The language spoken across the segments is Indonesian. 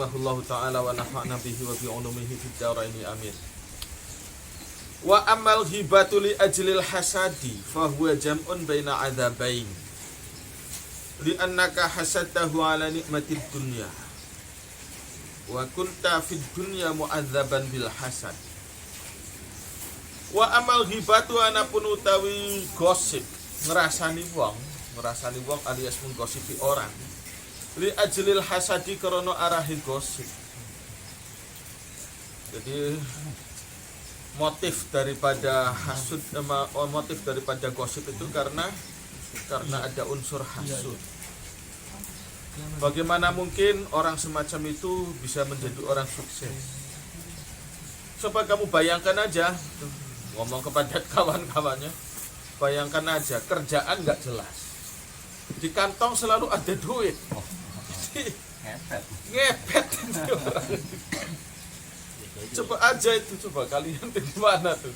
hafizahullahu ta'ala wa nafa'na bihi wa bi ulumihi fid dharaini amin. Wa amal ghibatu li ajlil hasadi fa huwa jam'un baina adzabain li annaka hasadtahu ala nikmatid dunya wa kunta fid dunya mu'adzaban bil hasad. Wa amal ghibatu anapun utawi gosip ngrasani wong alias menggosipi orang li ajlil hasadi karena arahi gosip. Jadi motif daripada hasud, motif daripada gosip itu karena ada unsur hasud. Bagaimana mungkin orang semacam itu bisa menjadi orang sukses? Coba kamu bayangkan aja, ngomong kepada kawan-kawannya, bayangkan aja kerjaan nggak jelas, di kantong selalu ada duit, ngepet itu orang. Coba aja itu, coba kalian di mana tuh,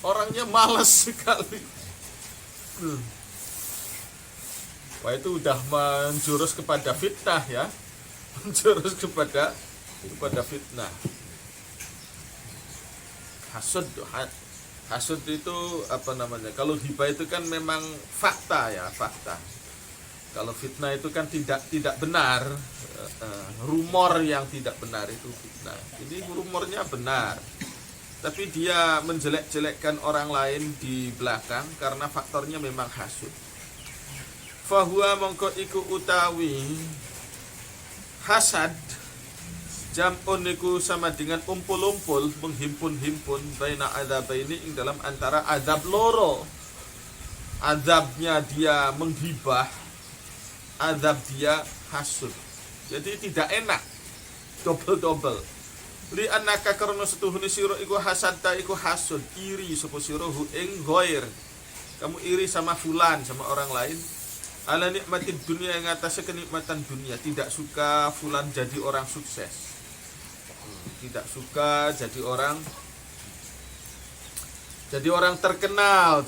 orangnya malas sekali. Wah, itu udah menjurus kepada fitnah ya, menjurus kepada fitnah. Hasud itu apa namanya? Kalau hibah itu kan memang fakta ya, fakta. Kalau fitnah itu kan tidak benar, rumor yang tidak benar itu fitnah. Ini rumornya benar, tapi dia menjelek-jelekkan orang lain di belakang karena faktornya memang hasud. Fahuwa mongko iku utawi hasad jam'un niku sama dengan umpul-umpul, menghimpun-himpun baina adzabaini ing dalam antara azab loro. Azabnya dia menghibah, azab dia hasud. Jadi tidak enak, double. Li annaka karena setuhune sira iku hasadta iku hasud, iri sapa sira hu ing ghair. Kamu iri sama fulan, sama orang lain. Ala nikmatid dunia, yang atasnya kenikmatan dunia, tidak suka fulan jadi orang sukses. Tidak suka jadi orang terkenal,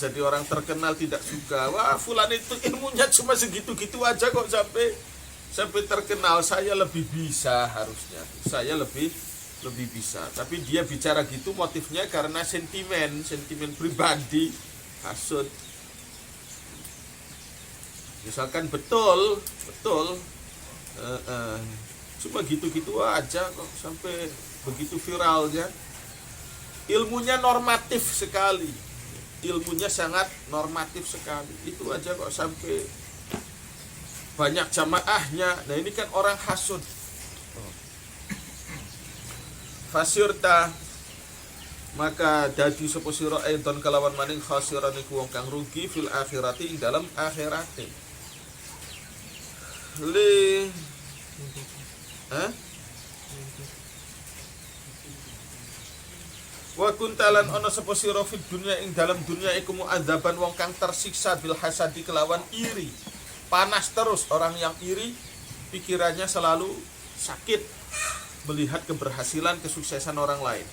tidak suka. Wah, fulan itu ilmunya cuma segitu-gitu aja kok sampai terkenal. Saya lebih bisa harusnya. Saya lebih bisa. Tapi dia bicara gitu motifnya karena sentimen pribadi, hasud. Misalkan betul cuma gitu-gitu aja kok sampai begitu viralnya. Ilmunya normatif sekali, ilmunya sangat normatif sekali, itu aja kok sampai banyak jamaahnya. Nah, ini kan orang hasud. Fasyurta maka dadi sapa sira aidon kalawan maning khasiran iku wong kang rugi fil akhirati ing dalam akhirate. Wa kuntalan ana sapa sira fid dunya ing dalam dunya iku mu'adzaban wong kang tersiksa bil hasadi kelawan iri. Panas terus orang yang iri, pikirannya selalu sakit melihat keberhasilan, kesuksesan orang lain.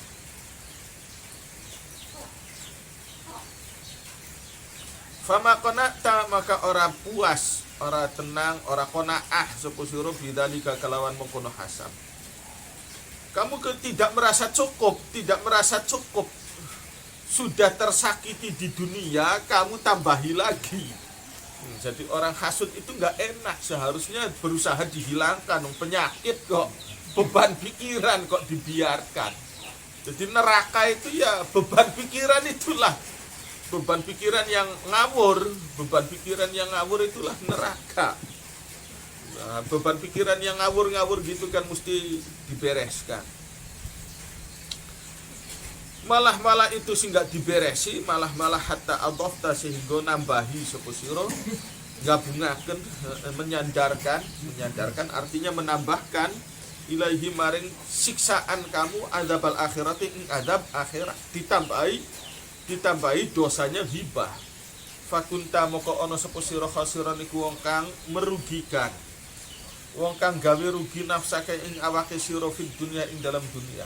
Fama qana'ta maka ora puas, ora tenang, ora qanaah sapa sira bidzalika kelawan mengkono hasad. Kamu tidak merasa cukup, sudah tersakiti di dunia, kamu tambahi lagi. Jadi orang hasud itu nggak enak, seharusnya berusaha dihilangkan. Penyakit kok, beban pikiran kok dibiarkan. Jadi neraka itu ya beban pikiran itulah, beban pikiran yang ngawur itulah neraka. Nah, beban pikiran yang ngawur gitu kan mesti dibereskan. Malah itu sih nggak diberesi, malah hatta adofta sehingga nambahi sapa sira, gabungaken, menyandarkan artinya menambahkan ilaihi maring siksaan kamu adzabal akhirati ing adzab akhirat, ditambahi dosanya hibah. Fakunta moko ana sapa sira khasiran iku wong kang merugikan, wong kang gawe rugi nafsake ing awake sira fid dunya ing dalam dunia.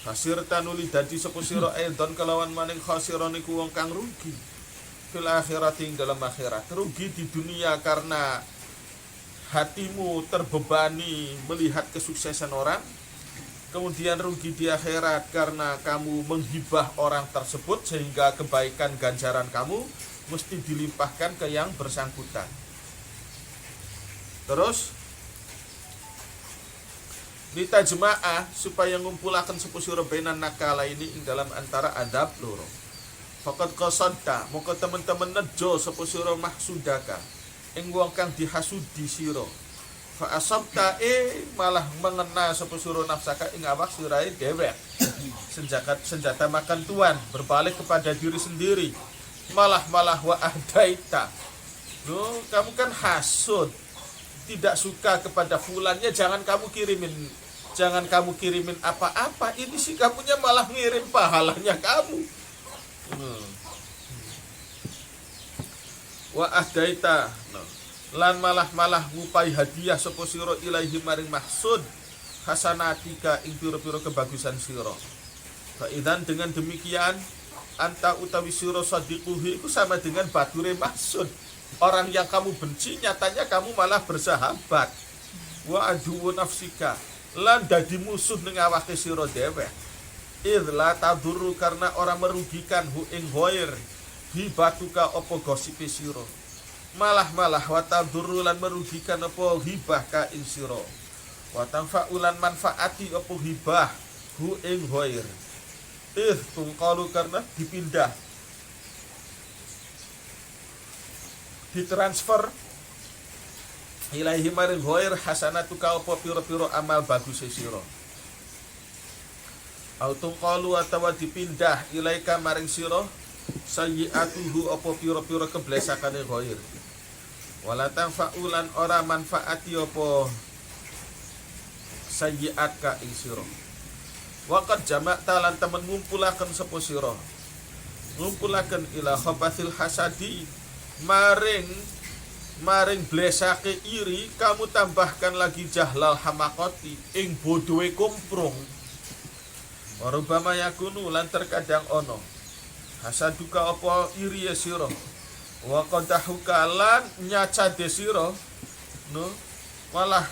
Khasir tanuli dadi sapa sira aidon kelawan maning khasiran iku wong kang rugi fil akhirat ing dalam akhirat. Rugi di dunia karena hatimu terbebani melihat kesuksesan orang, kemudian rugi di akhirat karena kamu menghibah orang tersebut, sehingga kebaikan ganjaran kamu mesti dilimpahkan ke yang bersangkutan. Terus Nita jemaah supaya ngumpulakan sepusiro benan nakala ini ing dalam antara adab loro. Fakat qasanta moko teman-teman nejo sepusiro mahsudaka ing wong kang dihasudi sira. Fa asabta malah mengena sepusiro nafsaka ing awak sirahe dewek. Senjata makan tuan berbalik kepada diri sendiri. Malah wa ahdaita. Loh, kamu kan hasud, tidak suka kepada fulannya, jangan kamu kirimin apa-apa. Ini sih kamunya malah ngirim pahalanya kamu. Wa ahdaita, lan malah ngupai hadiah sapa sira ilaihi maring mahsud hasanatika ing pira-pira kebagusan sira. Fa idzan dengan demikian anta utawi sira sadiquhi itu sama dengan bature mahsud. Orang yang kamu benci nyatanya kamu malah bersahabat. Wa adu nafsika, lan dadi musuh ning awake sira dhewe. Idla tadurru karena orang merugikan hu ing ghair hibatuka apa gosipe sira. Malah wa tadurru lan merugikan apa hibah ka ing sira. Wa tanfa'ulan manfaati apa hibah hu ing ghair. Tungkalu karena dipindah, ditransfer ilaihi maring ghair hasanatuka apa pira-pira amal bagus sira. Autung qalu atawa dipindah ilaika maring sira sayyi'atuhu apa pira-pira keblesakane ghair. Wala tanfa'ulan ora manfaati apa sayyi'at ka ing sira. Waqad jama'ta lan temen ngumpulaken sapa sira. Ngumpulaken ila khabathil hasadi maring blesake iri, kamu tambahkan lagi jahlal hamakoti ing bodohe kumprung. Warubama yakunu lan terkadang ono hasaduka apa iri ya sira. Wa qadahuka lan nyacade sira malah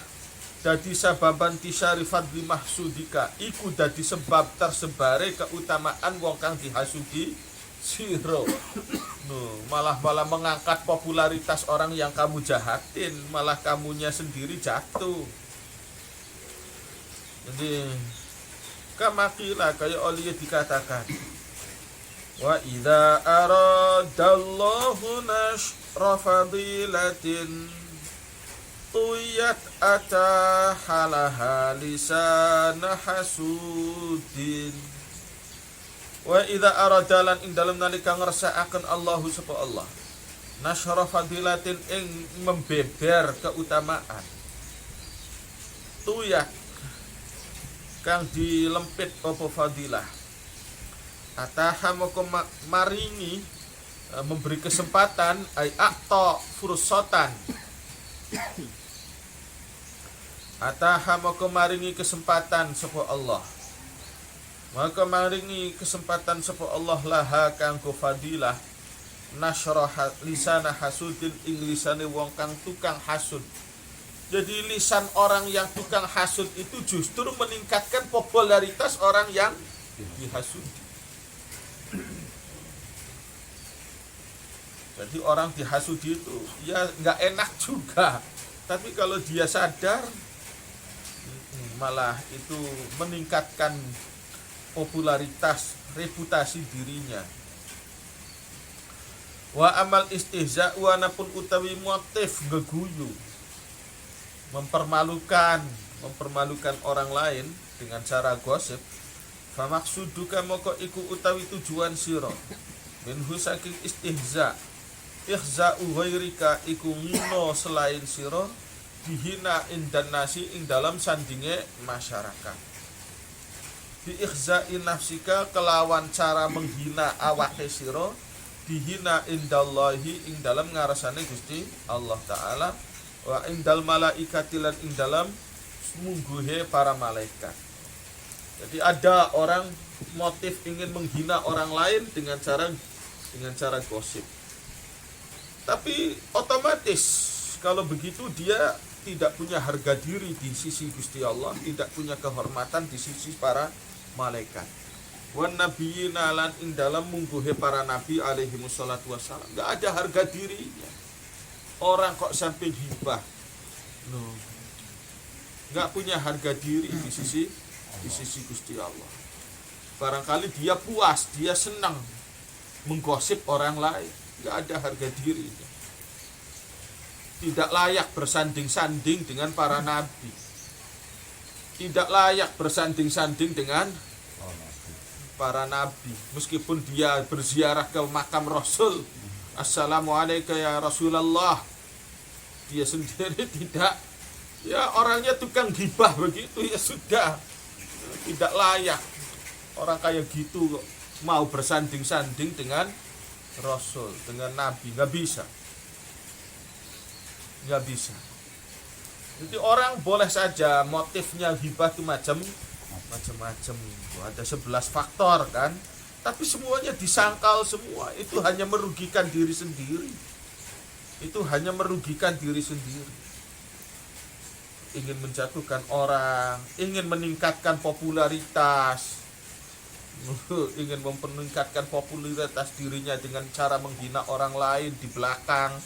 dadi sababan tisari fadli mahsudika, iku dadi sebab tersebare keutamaan wong kang dihasudi sira. Malah mengangkat popularitas orang yang kamu jahatin, malah kamunya sendiri jatuh. Jadi kamakila kayak oleh dikatakan, wa idza aradallahu nashra fadilatin tuyat atahalaha lisana hasudin. Wa idza aradalan ing dalem nalika ngersakaken Allahu sapa Allah nasyara fadilatin ing membeber keutamaan, tuyak kang dilempit apa fadilah, ataha moko maringi memberi kesempatan, ai akta fursatan, ataha moko maringi kesempatan sapa Allah, maka maringi kesempatan sapa Allah laha kanggo fadilah nasyra lisana hasudin ing lisane wong kang tukang hasud. Jadi lisan orang yang tukang hasud itu justru meningkatkan popularitas orang yang dihasudi. Jadi orang dihasudi itu ya nggak enak juga, tapi kalau dia sadar malah itu meningkatkan popularitas, reputasi dirinya. Wa amal istihza wa napun utawi motif geguyu, mempermalukan orang lain dengan cara gosip. Fa maksuduka moko iku utawi tujuan sira minhu saking istihza, ihza'u ghairika iku ngino selain sira, dihina indan nasi ing dalam sandinge masyarakat. Bi ihza'i nafsika kelawan cara menghina awake sira, dihina indallahi ing dalam ngarsane Gusti Allah taala, wa indal malaikati lan ing dalam mungguhe para malaikat. Jadi ada orang motif ingin menghina orang lain dengan cara gosip. Tapi otomatis kalau begitu dia tidak punya harga diri di sisi Gusti Allah, tidak punya kehormatan di sisi para malaikat. Wan nabiyina lan ing dalam mungguhe para nabi alaihi wassalatu wassalam, enggak ada harga dirinya. Orang kok sampai hibah. No. Enggak punya harga diri di sisi Gusti Allah. Barangkali dia puas, dia senang menggosip orang lain, enggak ada harga dirinya. Tidak layak bersanding-sanding dengan para nabi. Tidak layak bersanding-sanding dengan para nabi. Meskipun dia berziarah ke makam Rasul, Assalamualaikum ya Rasulullah, dia sendiri tidak. Ya orangnya tukang gibah begitu, ya sudah. Tidak layak. Orang kayak gitu kok mau bersanding-sanding dengan Rasul, dengan nabi. Nggak bisa. Nggak bisa. Jadi orang boleh saja motifnya gibah itu macam-macam. Ada 11 faktor kan, tapi semuanya disangkal semua. Itu hanya merugikan diri sendiri. Itu hanya merugikan diri sendiri. Ingin menjatuhkan orang, ingin meningkatkan popularitas, ingin meningkatkan popularitas dirinya dengan cara menghina orang lain di belakang.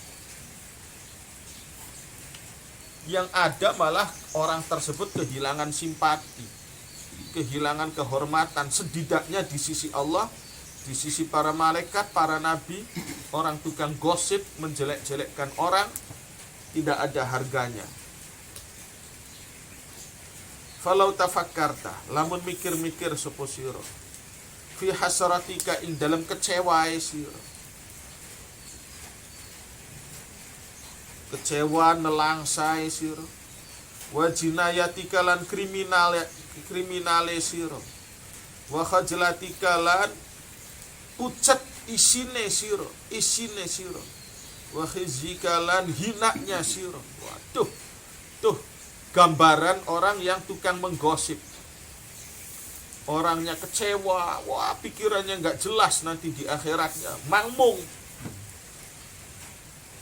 Yang ada malah orang tersebut kehilangan simpati, kehilangan kehormatan, setidaknya di sisi Allah, di sisi para malaikat, para nabi. Orang tukang gosip, menjelek-jelekkan orang, tidak ada harganya. Falau tafakkarta, lamun mikir-mikir sapa sira, fi hasratika ing dalam kecewae sira, kecewa nelangsae sira, wa jinayatika lan kriminale sira, wa khajlatika lan pucet isine sira, wa khizyika lan hinanya sira. Waduh, tuh gambaran orang yang tukang menggosip. Orangnya kecewa, wah pikirannya nggak jelas nanti di akhiratnya, mangmung.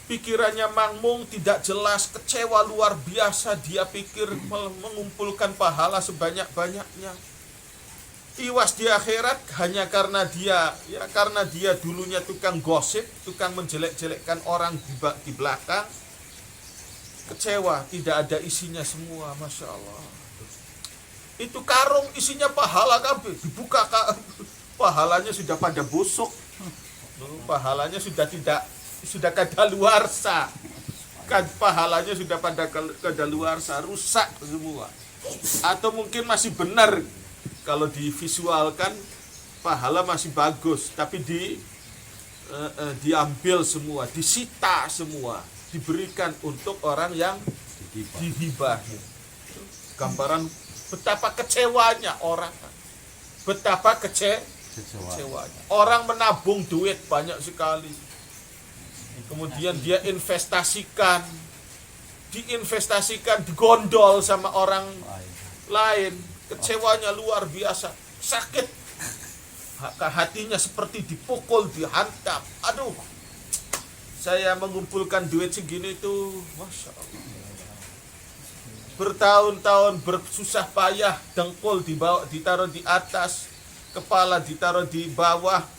Pikirannya mangmung, tidak jelas, kecewa luar biasa. Dia pikir mengumpulkan pahala sebanyak-banyaknya. Tiwas di akhirat hanya karena dia dulunya tukang gosip, tukang menjelek-jelekkan orang di belakang. Kecewa, tidak ada isinya semua, Masya Allah. Itu karung isinya pahala kabeh, dibuka pahalanya sudah pada busuk. Pahalanya sudah kadaluarsa. Pahalanya sudah pada kadaluarsa, rusak semua. Atau mungkin masih benar, kalau divisualkan pahala masih bagus, tapi diambil semua, disita semua, diberikan untuk orang yang dihibahi. Gambaran betapa kecewanya orang, betapa kecewanya. Orang menabung duit banyak sekali, kemudian dia diinvestasikan, digondol sama orang lain. Kecewanya luar biasa, sakit, hatinya seperti dipukul, dihantam. Aduh, saya mengumpulkan duit segini tuh, Masya Allah. Bertahun-tahun bersusah payah, dengkul ditaruh di atas, kepala ditaruh di bawah.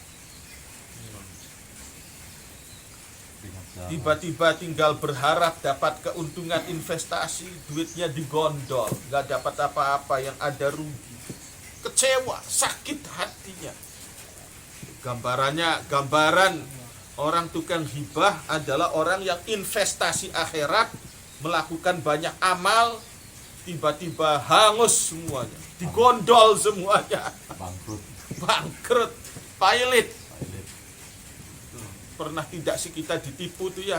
Tiba-tiba tinggal berharap dapat keuntungan investasi, duitnya digondol, gak dapat apa-apa, yang ada rugi. Kecewa, sakit hatinya. Gambaran orang tukang hibah adalah orang yang investasi akhirat, melakukan banyak amal, tiba-tiba hangus semuanya, digondol semuanya, bangkrut, pailit. Pernah tidak sih kita ditipu tuh ya?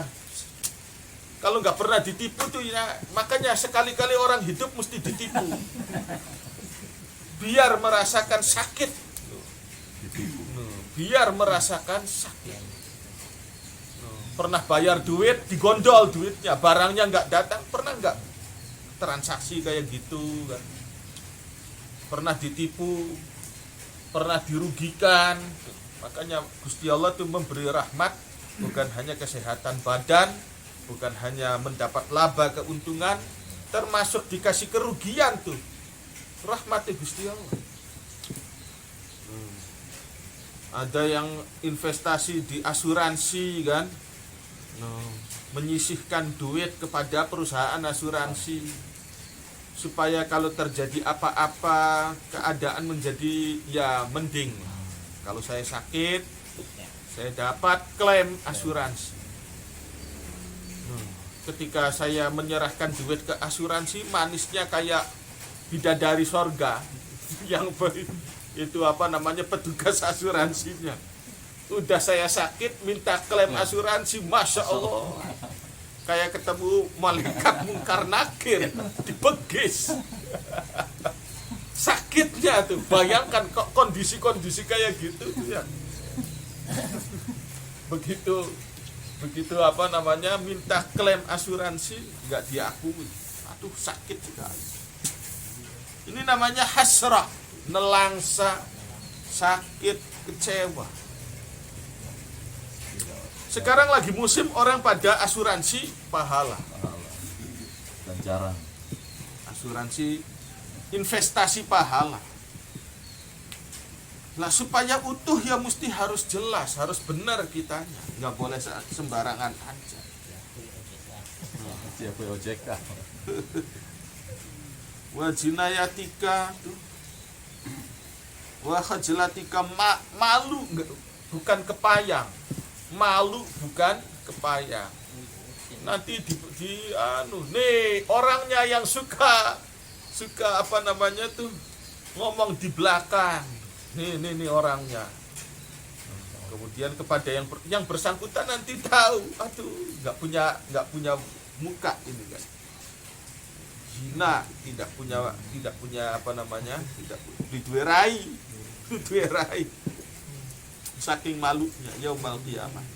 Kalau nggak pernah ditipu tuh ya, makanya sekali-kali orang hidup mesti ditipu, biar merasakan sakit, biar merasakan sakit. Pernah bayar duit, digondol duitnya, barangnya nggak datang, pernah nggak transaksi kayak gitu kan? Pernah ditipu, pernah dirugikan. Makanya Gusti Allah tuh memberi rahmat, bukan hanya kesehatan badan, Bukan hanya mendapat laba keuntungan, termasuk dikasih kerugian tuh. Rahmati Gusti Allah. Ada yang investasi di asuransi kan, menyisihkan duit kepada perusahaan asuransi supaya kalau terjadi apa-apa keadaan menjadi ya mending. Kalau saya sakit, saya dapat klaim asuransi. Ketika saya menyerahkan duit ke asuransi, manisnya kayak bidadari sorga yang itu petugas asuransinya. Udah saya sakit minta klaim asuransi, Masya Allah, kayak ketemu malaikat mungkar nakir, dibegis. Sakitnya tuh, bayangkan kok kondisi-kondisi kayak gitu ya. Begitu minta klaim asuransi nggak diakui, aduh sakit sekali. Ini namanya hasrah, nelangsa, sakit, kecewa. Sekarang lagi musim orang pada asuransi pahala. Ganjaran. Asuransi investasi pahala. Lah supaya utuh ya mesti harus jelas, harus benar kitanya. Nggak boleh sembarangan aja. Siapa OJK? Wa jinayatika tuh. Wa khajlatika malu bukan kepayang. Malu bukan kepayang. Nanti nih orangnya yang suka ngomong di belakang. Nih orangnya. Kemudian kepada yang bersangkutan nanti tahu, aduh nggak punya muka ini kan. Zina tidak punya tidak diduerai. Saking malunya yaumul qiyamah.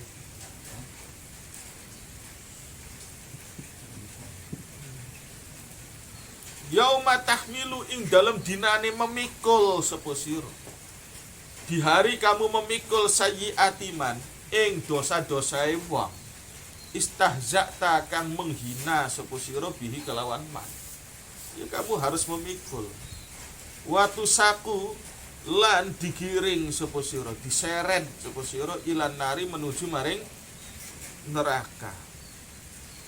Yauma tahmilu ing dalam dinane memikul sapa sira. Di hari kamu memikul sayyiatiman ing dosa-dosae wong. Istahza'ta kang menghina sapa sira bihi kelawan man. Ya kamu harus memikul. Watu saku lan digiring sapa sira, diseret sapa sira ilan nari menuju maring neraka.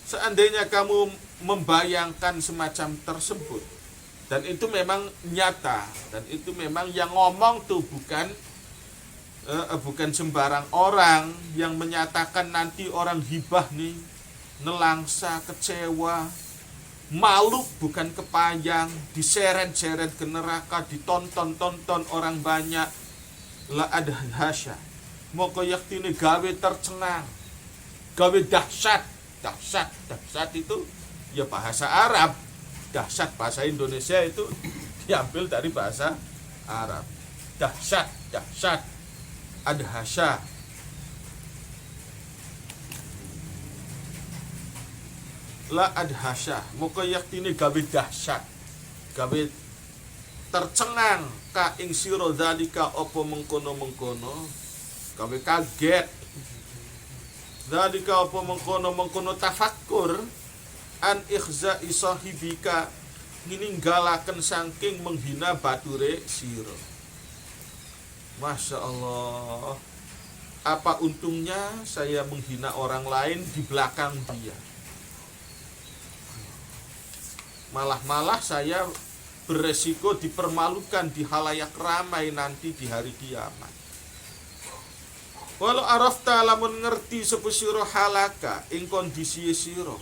Seandainya kamu membayangkan semacam tersebut, dan itu memang nyata, dan itu memang yang ngomong tuh bukan sembarang orang yang menyatakan nanti orang hibah nih, nelangsa, kecewa, malu bukan kepayang, diseret-seret ke neraka, ditonton orang banyak. La adhasya, moko yaktine gawe tercengang, gawe dahsyat itu ya bahasa Arab. Dahsyat bahasa Indonesia itu diambil dari bahasa Arab. Dahsyat, adhasya. La adhasya, moko yaktine gawe dahsyat, gawe tercengang ka ing sira zalika apa mengkono-mengkono, gawe kaget. Zalika apa mengkono-mengkono tafakkur an ikhza'i sahibika, ninggalaken saking menghina bature sira. Masya Allah, apa untungnya saya menghina orang lain di belakang dia. Malah saya beresiko dipermalukan di halayak ramai nanti di hari kiamat. Walau arafta lamun ngerti sapa sira halaka ing kondisi sira,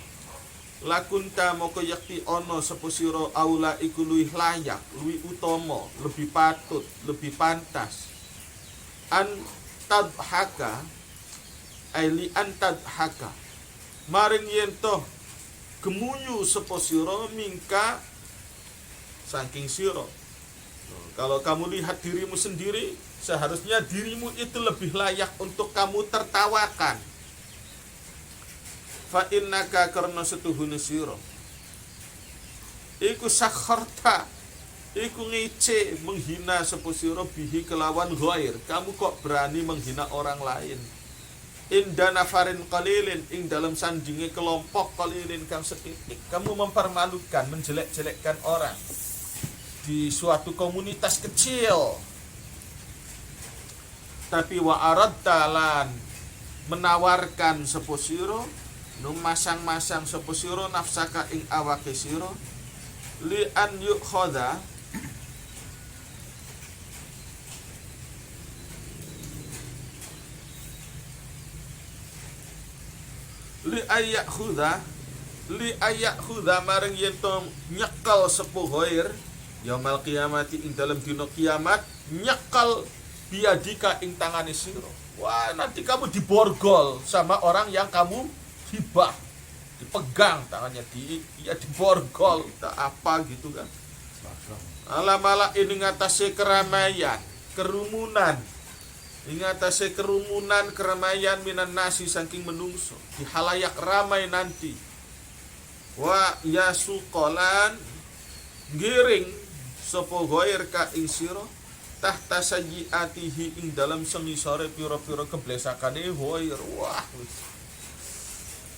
lakunta moko yakti ono sapa sira aula iku luwih layak, luwih utama, lebih patut, lebih pantas an tadhaka aili an tadhaka maring yen to gemuyu sapa sira mingka saking sira. Kalau kamu lihat dirimu sendiri, seharusnya dirimu itu lebih layak untuk kamu tertawakan. Fa innaka karna setuhune sira iku sakharta, iku ngece menghina sapa sira bihi kelawan ghair. Kamu kok berani menghina orang lain? inda nafarin qalilin ing dalam sandingi kelompok qalilin kang setitik. Kamu mempermalukan, menjelek-jelekkan orang di suatu komunitas kecil. Tapi wa aradta lan menawarkan sapa sira, numasang-masang sapa sira nafsaka ing awake sira li an yukhadha li ayak khudha maring yen to nyekel sapa ghair yaumul qiyamati ing dalam dina kiamat, nyekel biadika ing tangane sira. Wah, nanti kamu diborgol sama orang yang kamu hibah, dipegang tangannya, diborgol, tak apa gitu kan. Alamala ini ngatasi keramaian, kerumunan, ingatase kerumunan keramaian minan nasi saking menungso di halayak ramai nanti. Wa yasuqalan giring sapa ghair ka ing sira tahta sayyiatihi ing dalam sengisore pira-pira keblesakane ghair. Wah,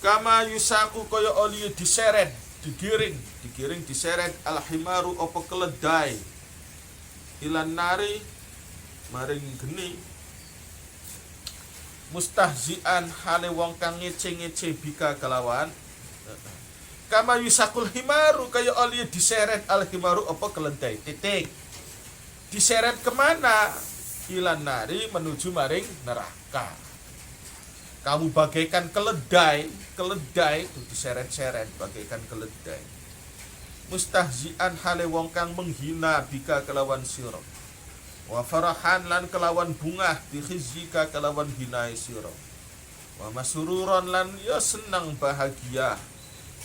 kama yusaku kaya oli diseret, digiring diseret alhimaru apa keledai ilan nari maring geni mustahzian hale wong kang ngece-ngece bika kelawan kama yusakul himaru kaya oli diseret alhimaru apa keledai titik diseret kemana? Ilan nari menuju maring neraka. Kamu bagaikan keledai itu diseret-seret bagaikan keledai. Mustahzian hale wong kang menghina bika kelawan sira. Wa farahan lan kelawan bungah bikhizika kelawan hinae sira. Wa masururon lan ya senang bahagia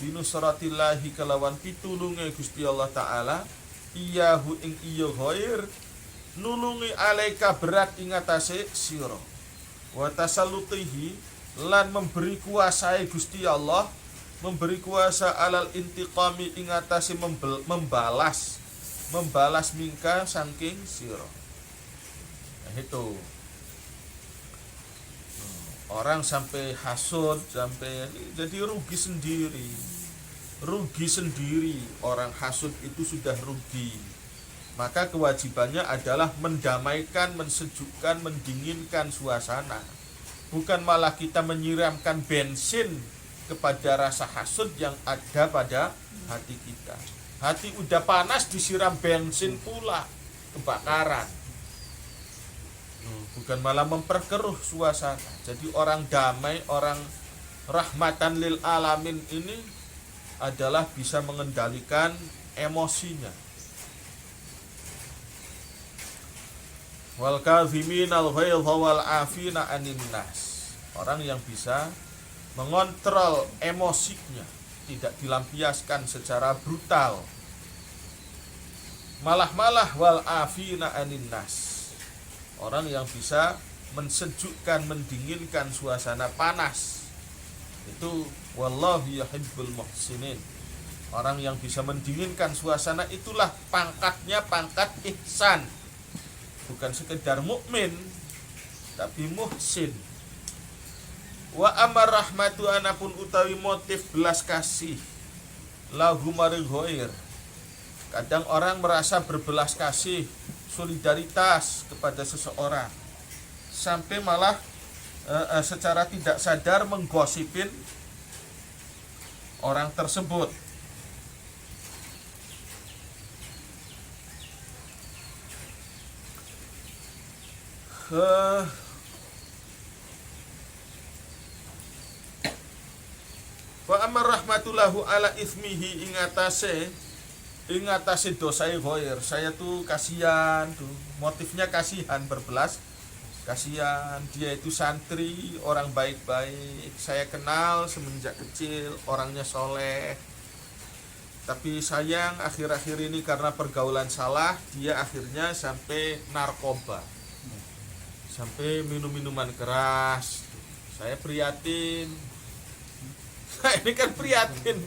binusratillahi kelawan pitulunge Gusti Allah Ta'ala iyahu ing iya ghair nulungi alaika berat ing atase sira wa tasallutihi lan memberi kuasa Gusti Allah, memberi kuasa alal intiqami ing atase membalas mingka saking sira. Nah, itu orang sampai hasud, sampai jadi rugi sendiri. Orang hasud itu sudah rugi. Maka kewajibannya adalah mendamaikan, mensejukkan, mendinginkan suasana. Bukan malah kita menyiramkan bensin kepada rasa hasud yang ada pada hati kita. Hati udah panas disiram bensin pula, kebakaran. Bukan malah memperkeruh suasana. Jadi orang damai, orang rahmatan lil alamin ini adalah bisa mengendalikan emosinya. Wal kadhiminal ghaidha wal afina anin nas. Orang yang bisa mengontrol emosinya, tidak dilampiaskan secara brutal. Malah wal afina anin nas. Orang yang bisa mensejukkan, mendinginkan suasana panas. Itu wallahu yuhibbul muhsinin. Orang yang bisa mendinginkan suasana itulah pangkatnya pangkat ihsan. Bukan sekedar mukmin, tapi muhsin. Wa amar rahmatu anapun utawi motif belas kasih lahu maring ghair. Kadang orang merasa berbelas kasih, solidaritas kepada seseorang, sampai malah secara tidak sadar menggosipin orang tersebut. Wa amar rahmatulahu ala ismihi ingatase dosai ghair. Saya tuh kasihan tuh, motifnya kasihan, berbelas kasihan. Dia itu santri, orang baik-baik, saya kenal semenjak kecil, orangnya soleh. Tapi sayang akhir-akhir ini karena pergaulan salah, dia akhirnya sampai narkoba, sampai minum-minuman keras. Saya prihatin. Ini kan prihatin,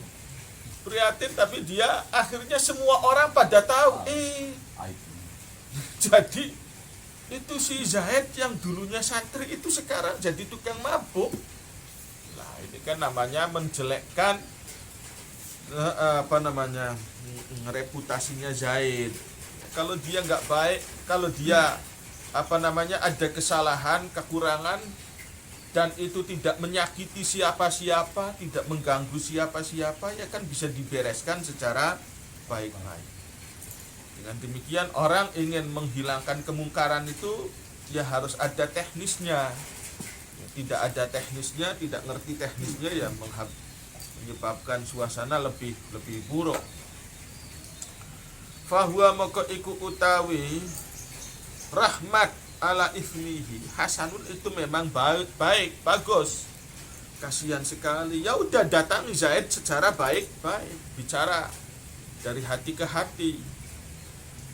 tapi dia akhirnya semua orang pada tahu. Jadi itu si Zaid yang dulunya santri itu sekarang jadi tukang mabuk. Nah, ini kan namanya menjelekkan reputasinya Zaid. Kalau dia nggak baik, kalau dia ada kesalahan, kekurangan, dan itu tidak menyakiti siapa-siapa, tidak mengganggu siapa-siapa, ya kan bisa dibereskan secara baik-baik. Dengan demikian orang ingin menghilangkan kemungkaran itu ya harus ada teknisnya. Tidak ada teknisnya, tidak ngerti teknisnya, ya menyebabkan suasana lebih buruk. Fahuwa moko iku utawi rahmat ala ismihi hasanun, itu memang baik, bagus. Kasihan sekali. Ya udah, datangi Zaid secara baik-baik, bicara dari hati ke hati.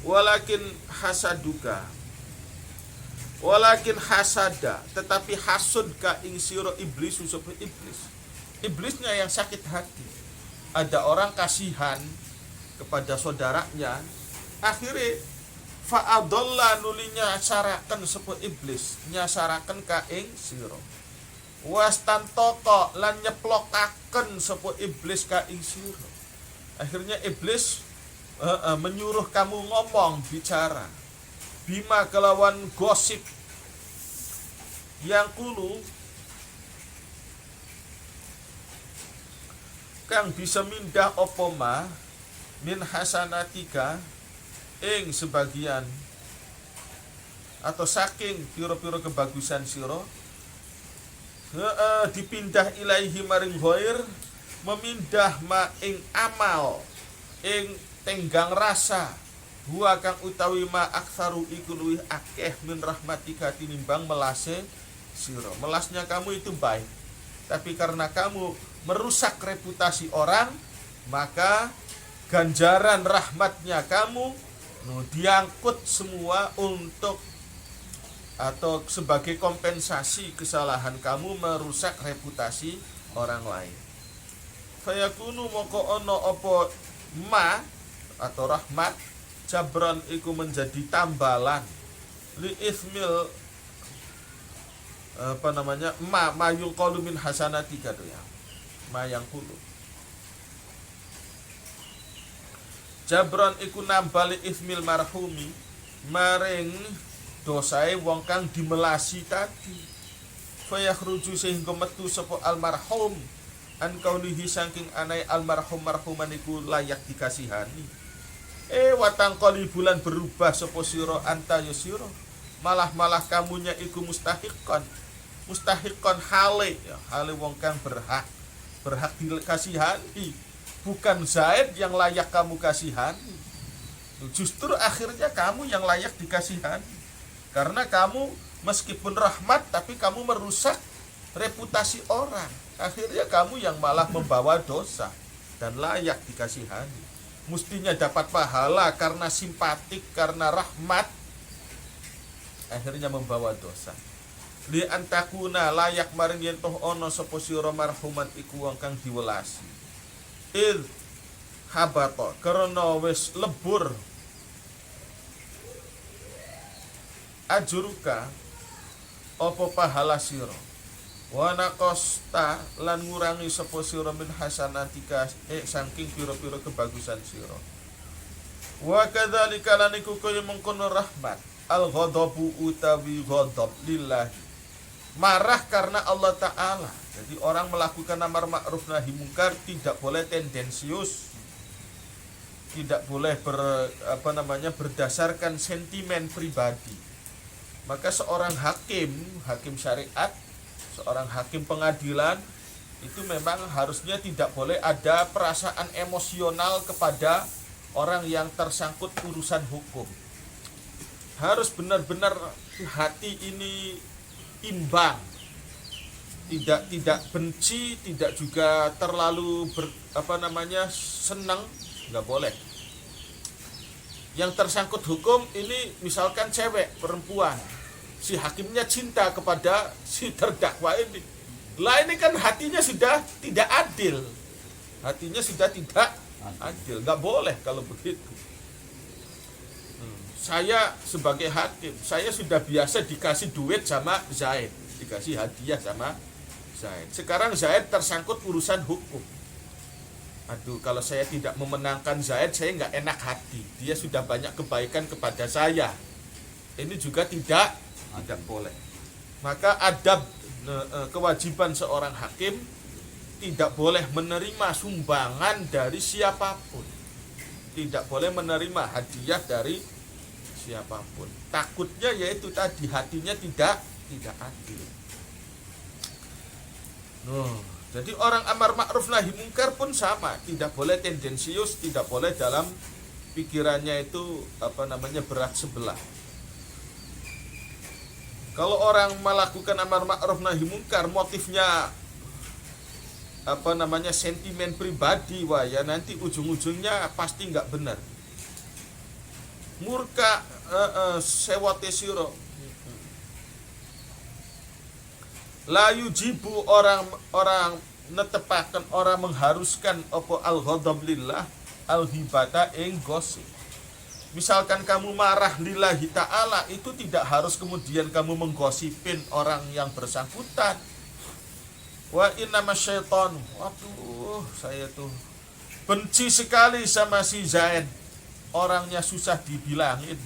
Walakin hasada, tetapi hasud ka ing sira iblis usop iblis. Iblisnya yang sakit hati. Ada orang kasihan kepada saudaranya, akhirnya fa'adalla nulinya sarakan sepo iblis, nyasarakan ka ing sira. Wastantoko lan nyeplokaken sepo iblis ka ing sira. Akhirnya iblis menyuruh kamu ngomong, bicara bima kelawan gosip yang kulu kang bisa mindah opoma min hasanatika ing sebagian atau saking piro-piro kebagusan siro, dipindah ilaihi maring ghair, memindah ma ing amal ing tenggang rasa, huwa kang utawi ma aktsaru iku luwih akeh min rahmatika tinimbang melase sira. Melasnya kamu itu baik, tapi karena kamu merusak reputasi orang, maka ganjaran rahmatnya kamu diangkut semua untuk atau sebagai kompensasi kesalahan kamu merusak reputasi orang lain. Fayakunu moko ono opo ma atau rahmat jabran iku menjadi tambalan li ismil ma yuqalu min hasanatika tuh ya, ma yang kulu jabran iku nambali ismil marhumi maring dosae wong kang dimelasi tadi. Fayakhruju sehingga metu sapa almarhum an kaunihi saking anai almarhum marhuman iku layak dikasihani. Watang kali bulan berubah sapa sira anta ya sira, malah kamunya iku mustahiqan hale wong kang berhak dikasihani, bukan Zaid yang layak kamu kasihani. Justru akhirnya kamu yang layak dikasihani, karena kamu meskipun rahmat tapi kamu merusak reputasi orang. Akhirnya kamu yang malah membawa dosa dan layak dikasihani. Mestinya dapat pahala karena simpatik, karena rahmat, akhirnya membawa dosa. Li antakuna layak maring yen toh ono sapa sira marhuman iku wong kang diwelasi. Il habata karena wis lebur ajuruka apa pahala sira. Wa naqasta lan ngurangi sapa sira min hasanatika saking pira-pira kebagusan sira. Wa kadzalika lan iku kaya mengkono rahmat al ghadabu utawi ghadab lillah, marah karena Allah Ta'ala. Jadi orang melakukan amar ma'ruf nahi mungkar tidak boleh tendensius, tidak boleh berdasarkan sentimen pribadi. Maka seorang hakim syariat, seorang hakim pengadilan itu memang harusnya tidak boleh ada perasaan emosional kepada orang yang tersangkut urusan hukum. Harus benar-benar hati ini imbang, tidak benci, tidak juga terlalu senang, nggak boleh. Yang tersangkut hukum ini misalkan cewek, perempuan, si hakimnya cinta kepada si terdakwa ini. Lah ini kan hatinya sudah tidak adil. Hatinya sudah tidak adil. Nggak boleh kalau begitu. saya sebagai hakim, saya sudah biasa dikasih duit sama Zaid, dikasih hadiah sama Zaid. Sekarang Zaid tersangkut urusan hukum. Aduh, kalau saya tidak memenangkan Zaid, saya nggak enak hati. Dia sudah banyak kebaikan kepada saya. Ini juga tidak boleh. Maka adab kewajiban seorang hakim tidak boleh menerima sumbangan dari siapapun. Tidak boleh menerima hadiah dari siapapun. Takutnya yaitu tadi hatinya tidak adil. Jadi orang amar ma'ruf nahi mungkar pun sama, tidak boleh tendensius, tidak boleh dalam pikirannya itu berat sebelah. Kalau orang melakukan amar ma'ruf nahi mungkar motifnya sentimen pribadi, wah ya nanti ujung-ujungnya pasti nggak benar. Murka sewate siro la yujibu orang netepaken, orang mengharuskan apa al-ghadab lillah al-hibata ing gosip. Misalkan kamu marah lillahi ta'ala, itu tidak harus kemudian kamu menggosipin orang yang bersangkutan. Wa innama syaitan, waduh saya tuh benci sekali sama si Zaid, orangnya susah dibilangin,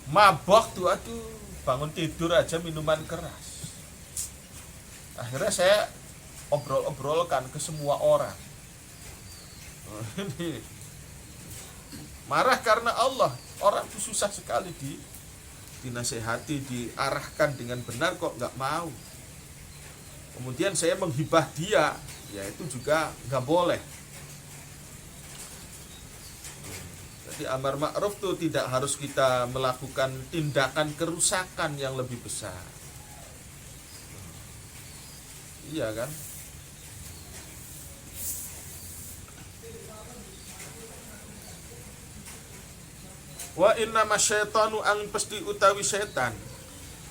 mabok tuh, aduh bangun tidur aja minuman keras. Akhirnya saya obrol-obrolkan ke semua orang. Ini marah karena Allah, orang tuh susah sekali dinasehati, diarahkan dengan benar kok nggak mau. Kemudian saya menghibah dia, ya itu juga nggak boleh. Jadi amar ma'ruf tuh tidak harus kita melakukan tindakan kerusakan yang lebih besar. Iya kan? Wa innama syaitanu ang pasti utawi setan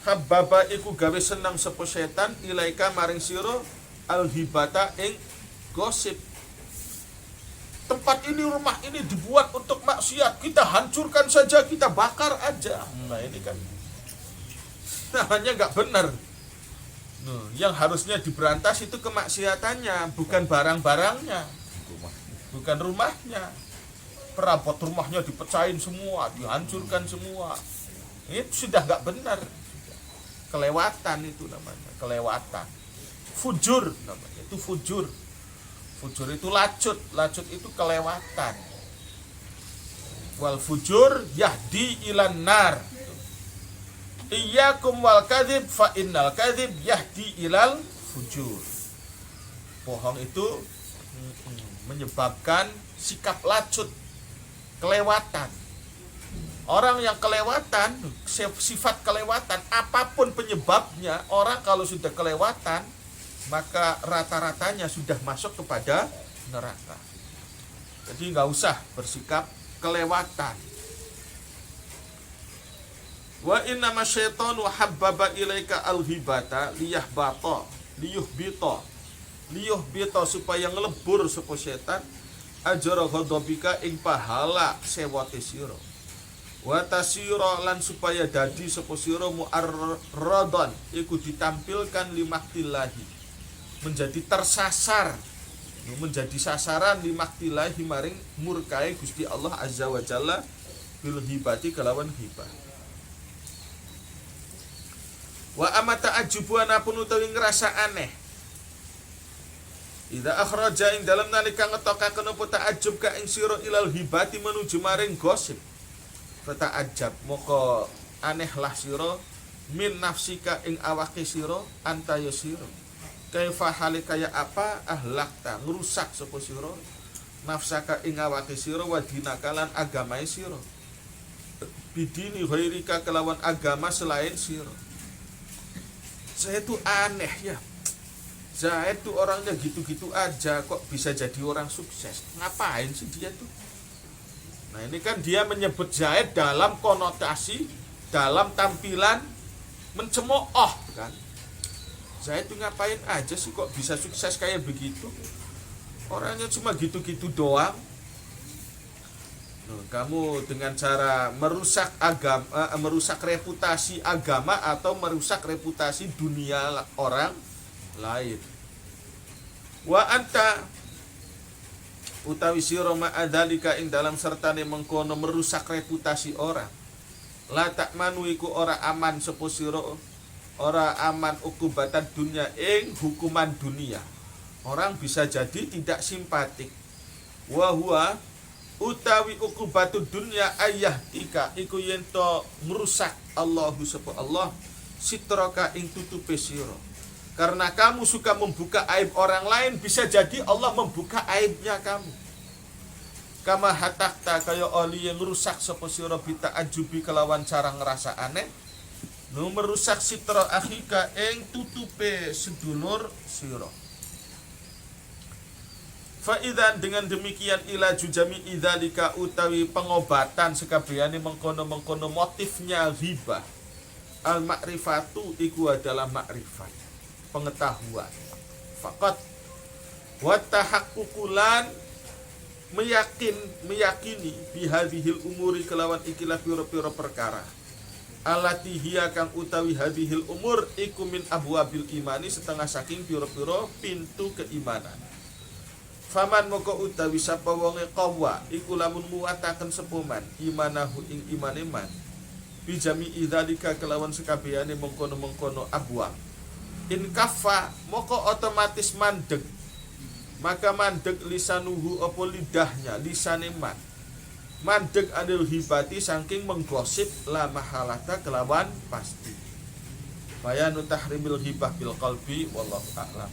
hababa iku gawe senang sapa setan ilaika maring sira alhibata ing gosip. Tempat ini, rumah ini dibuat untuk maksiat, kita hancurkan saja, kita bakar aja. Nah ini kan namanya nggak benar. Yang harusnya diberantas itu kemaksiatannya, bukan barang-barangnya, bukan rumahnya. Perabot rumahnya dipecahin semua, dihancurkan semua. Itu sudah nggak benar. Kelewatan itu namanya, kelewatan. Fujur namanya, itu fujur. Fujur itu lacut itu kelewatan. Wal fujur yahdi ilan nar. Iyyakum wal kadzib fa innal kadzib yahdi ilal fujur. Bohong itu menyebabkan sikap lacut, kelewatan. Orang yang kelewatan, sifat kelewatan, apapun penyebabnya, orang kalau sudah kelewatan, maka rata-ratanya sudah masuk kepada neraka. Jadi nggak usah bersikap kelewatan. Wa innama syaitanu habbaba ilaika alhibata liyuhbita supaya ngelebur sapa setan ajra ghadabika ing pahala sewate sira. Wa tasira lan supaya dadi sapa sira mu'arradan iku ditampilkan limaktillahi, menjadi tersasar, menjadi sasaran limaktillahi maring murkai Gusti Allah azza wa jalla bil hibati kelawan hibah. Wa amata ajubuana pun utawi ngerasa aneh. Idza akhraja ing dalam nalika ngetokaken apa ta'ajjub ka ing sira ilal hibati menuju maring gosip. Fata'ajjab moko anehlah sira min nafsika ing awake sira anta ya sira. Kaifa hale kaya apa ahlakta ngrusak sapa sira nafsaka ing awake sira wa dinakalan agamae sira. Bidini ghairika kelawan agama selain sira. Saya tuh aneh ya. Zaid tuh orangnya gitu-gitu aja kok bisa jadi orang sukses. Ngapain sih dia tuh? Nah ini kan dia menyebut Zaid dalam konotasi, dalam tampilan mencemooh kan. Zaid tuh ngapain aja sih kok bisa sukses kayak begitu? Orangnya cuma gitu-gitu doang. Kamu dengan cara merusak agama, merusak reputasi agama atau merusak reputasi dunia orang lain. Wa anta utawi sira ma'adzalika ing dalam sertane mengkono merusak reputasi orang. La takmanu iku ora aman sapa sira, ora aman ukubatan dunia ing hukuman dunia. Orang bisa jadi tidak simpatik. Wa huwa utawi ukubatud dunya ayah tika iku yento merusak Allahu sapa Allah sitraka ing tutupe sira. Karena kamu suka membuka aib orang lain, bisa jadi Allah membuka aibnya kamu. Kama hatakta kaya oli yang merusak sapa sira bita ajubi kelawan cara ngerasa aneh. Nu merusak sitra akhika ing tutupe sedulur sira. Faidan dengan demikian ilaju jami idzalika utawi pengobatan sekabehane mengkono-mengkono motifnya ghibah. Al makrifatu iku adalah makrifat, pengetahuan. Faqat wa tahaqqulan meyakini bihadhil umuri kelawan ikilah pira-pira perkara. Alati hiya kang utawi hadhil umur iku min abwabil imani setengah saking pira-pira pintu keimanan. Faman moko utawi sapa wonge qawa iku lamun muwataken sepoman imanahu ing imane man bijami idzalika kelawan sekabehane mengkono-mengkono abwa in kaffa moko otomatis mandeg, maka mandeg lisanuhu apa lidahnya lisane man mandeg anil hibati saking menggosip la mahalata kelawan pasti bayanu tahrimil hibah bil qalbi wallahu a'lam.